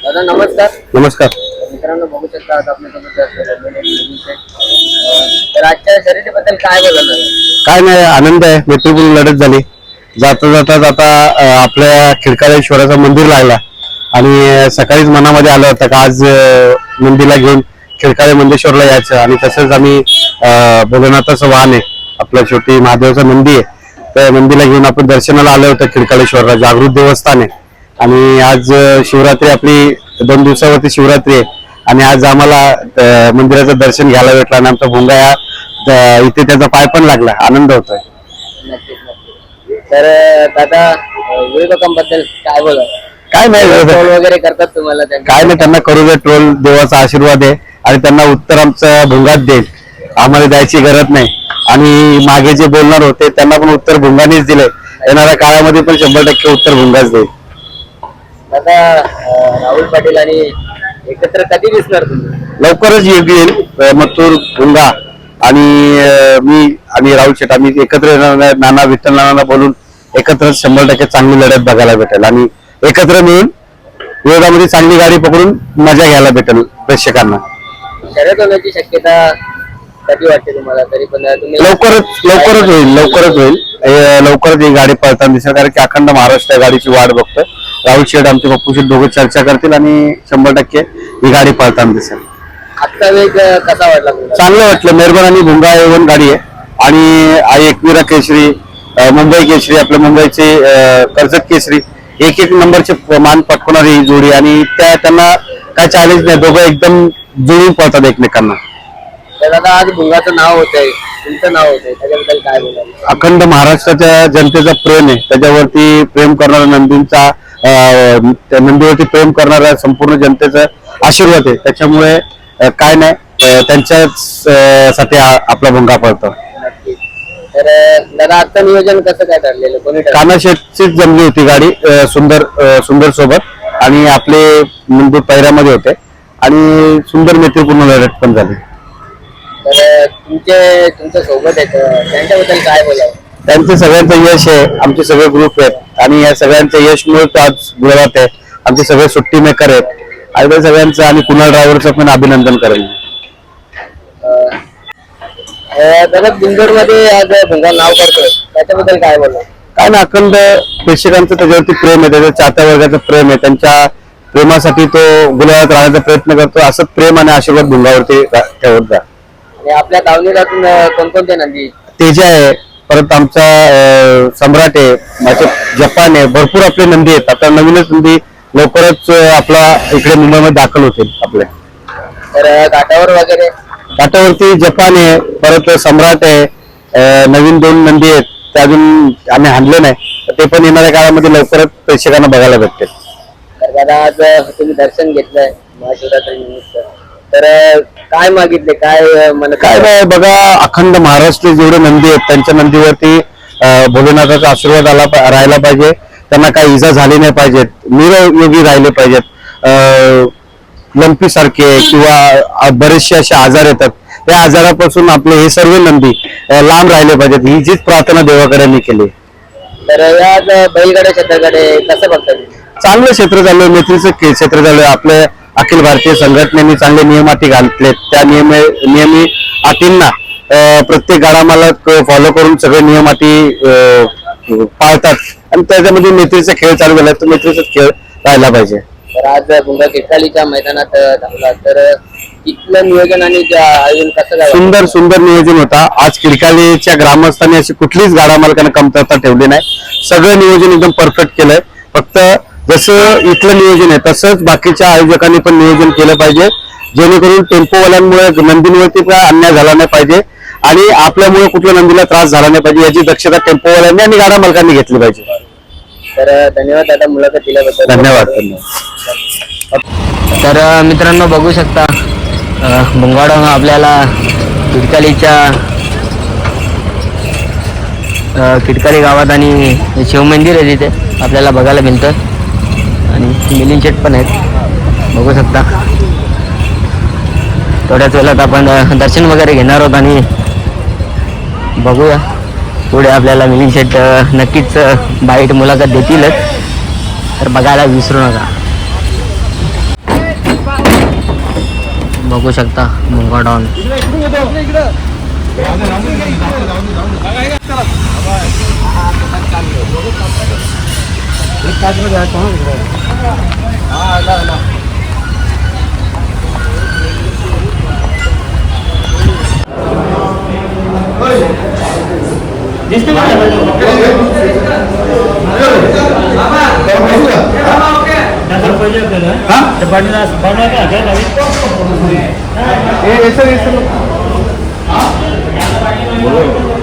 दादा नमस्कार. नमस्कार. मित्रांनो बघू शकता आज आपल्यासोबत तर आजच्या शर्यतीबद्दल काय बोलणार? काय नाही, आनंद आहे. मैत्रीपूर्ण लढत झाली. जाता जाता आपल्या खिडकाळेश्वराचं मंदिर लागला आणि सकाळीच मनामध्ये आलं होतं का आज नंदीला घेऊन खिडकाळे मंदेश्वरला यायचं. आणि तसंच आम्ही भोलेनाथाचं वाहन आहे आपलं, शेवटी महादेवाचं नंदी आहे, त्या नंदीला घेऊन आपण दर्शनाला आलो होतं खिडकाळेश्वरला. जागृत देवस्थान आहे आणि आज शिवरात्री आपली 2 दिवसावरती शिवरात्री आहे आणि आज आम्हाला मंदिराचं दर्शन घ्यायला भेटलं आणि आमचा भोंगा इथे त्याचा पाय पण लागला. आनंद होतोय. तर दादा विवेकांबद्दल काय बोला? काय नाही, ट्रोल वगैरे करतात तुम्हाला? काय नाही, त्यांना करू दे ट्रोल. देवाचा आशीर्वाद आहे आणि त्यांना उत्तर आमचं भुंगाच देईल. आम्हाला द्यायची गरज नाही. आणि मागे जे बोलणार होते त्यांना पण उत्तर भुंगानेच दिले. येणाऱ्या काळामध्ये पण 100% उत्तर भुंगाच देईल. दादा राहुल पाटील आणि एकत्र कधी दिसणार तुम्ही? लवकरच येईल. मथुर, भुंगा आणि मी आणि राहुल शेट आम्ही एकत्र येणार. नाना विठ्ठल नानाला बोलून एकत्र 100% चांगली लढत बघायला भेटेल आणि एकत्र मिळून विरोधामध्ये चांगली गाडी पकडून मजा घ्यायला भेटेल प्रेक्षकांना. शर्यत होण्याची शक्यता कधी वाटते तुम्हाला? तरी पण तुम्ही लवकरच होईल. लवकरच ही गाडी पळताना दिसेल, कारण की अखंड महाराष्ट्र या गाडीची वाट बघतोय. राहुल शेठ आमचे पप्पू शेठ दोघे चर्चा करतील आणि 100% ही गाडी पळताना दिसेल. आजचा वेग कसा वाटला? चांगलं वाटलं. मेहरबान आणि भुंगा A1 गाडी आहे आणि आई एकविरा केसरी, मुंबई केसरी, आपल्या मुंबईचे कर्जत केसरी, एक नंबरचे मान पटकवणारी ही जोडी आणि त्यांना काय चॅलेंज नाही. दोघं एकदम जुळून पळतात एकमेकांना. दादा आज भुंगाचं नाव होतंय, तुमचं नाव होतंय, त्याच्याबद्दल काय बोलाल? अखंड महाराष्ट्राच्या जनतेचा प्रेम आहे, त्याच्यावरती प्रेम करणारा नंदींचा नंदीवरती प्रेम करणारा संपूर्ण जनतेचा आशीर्वाद आहे. त्याच्यामुळे काय नाही, त्यांच्याच साठी आपला भुंगा पळतो. तर दादा आजचं नियोजन कसं काय ठरलेलं? कोणी काना शेठचीच जमली होती गाडी, सुंदर सोबत आणि आपले मुंबई पैऱ्यामध्ये होते आणि सुंदर मैत्रीपूर्ण लढत पण झाली. तर तुमच्या सोबत आहेत, त्यांच्याबद्दल काय बोलावं? त्यांचं सगळ्यांचं यश आहे. आमचे सगळे ग्रुप आहेत आणि या सगळ्यांचं यशमुळे तो आज गुजरात आहे. आमचे सगळे सुट्टी मेकर आहेत आणि त्या सगळ्यांचं आणि कुणाल ड्रायव्हरचं पण अभिनंदन करेल. दादा बिंदूर मध्ये आज भुंगा नाव करतोय, त्याच्याबद्दल काय बोलावं? काय ना, अखंड प्रेक्षकांचं त्याच्यावरती प्रेम आहे, त्याच्या चाहत्या वर्गाचं प्रेम आहे. त्यांच्या प्रेमासाठी तो गुलाबात राहण्याचा प्रयत्न करतो. असंच प्रेम आणि आशीर्वाद भुंगावरती ठेवत जा. आणि आपल्या दावणीतून कोणकोणते नंदी? तेजा आहे, परत आमचा सम्राट आहे, माझे जपान आहे, भरपूर आपले नंदी आहेत. आता नवीनच नंदी लवकरच आपला इकडे मुंबईमध्ये दाखल होतील आपले. तर घाटावरती जपान आहे, परत सम्राट आहे, नवीन 2 नंदी आहेत. ते अजून आम्ही आणले नाही, ते पण येणाऱ्या काळामध्ये लवकरच प्रेक्षकांना बघायला भेटतील. तर दादा आज तुम्ही दर्शन घेतलंय महाशिवरात्री निमित्त, तर काय मागितले? काय नाही बघा, अखंड महाराष्ट्र जेवढे नंदी आहेत त्यांच्या नंदीवरती भोलेनाथाचा आशीर्वाद राहायला पाहिजे. त्यांना काही इजा झाली नाही पाहिजेत, निरोगी राहिले पाहिजेत. लंपी सारखे किंवा बरेचसे असे आजार येतात, त्या आजारापासून आपले हे सर्व नंदी लांब राहिले पाहिजेत. ही जीच प्रार्थना देवाकडे मी केली. तर या बैलगाड्या क्षेत्राकडे कसं बघता? चांगलं क्षेत्र चालू, मैत्रीचं क्षेत्र चालू आहे. आपल्या अखिल भारतीय संघटनेने चांगले नियम अटी घातलेत. त्या नियमी अटींना प्रत्येक गाडा मालक फॉलो करून सगळे नियम अटी पाळतात आणि त्याच्यामध्ये मैत्रीचा खेळ चालू झाला, तर मैत्रीचा खेळ राहायला पाहिजे. तर आज भुंगा खिडकालीच्या मैदानात धावला, तर तिथलं नियोजन आणि आयोजन कसं? सुंदर नियोजन होता. आज खिडकालीच्या ग्रामस्थांनी अशी कुठलीच गाडा मालकांना कमतरता ठेवली नाही. सगळं नियोजन एकदम परफेक्ट केलंय. फक्त जसं इथलं नियोजन आहे तसंच बाकीच्या आयोजकांनी पण नियोजन केलं पाहिजे, जेणेकरून टेम्पोवाल्यांमुळे नंदींवरती पण अन्याय झाला नाही पाहिजे आणि आपल्यामुळे कुठल्या नंदीला त्रास झाला नाही पाहिजे, याची दक्षता टेम्पोवाल्यांनी आणि गाडा मालकांनी घेतली पाहिजे. तर धन्यवाद दादा मुलाखत दिल्याबद्दल. धन्यवाद. तर मित्रांनो बघू शकता, भुंगाड आपल्याला खिडकाली गावात आणि शिवमंदिर आहे तिथे आपल्याला बघायला मिळतं आणि मिलिंद शेट पण आहेत, बघू शकता. थोड्याच वेळात आपण दर्शन वगैरे घेणार आहोत आणि बघूया पुढे आपल्याला मिलिंद शेट नक्कीच बाईट मुलाखत देतीलच, तर बघायला विसरू नका. बघू शकता मुंगा डॉन. बोलो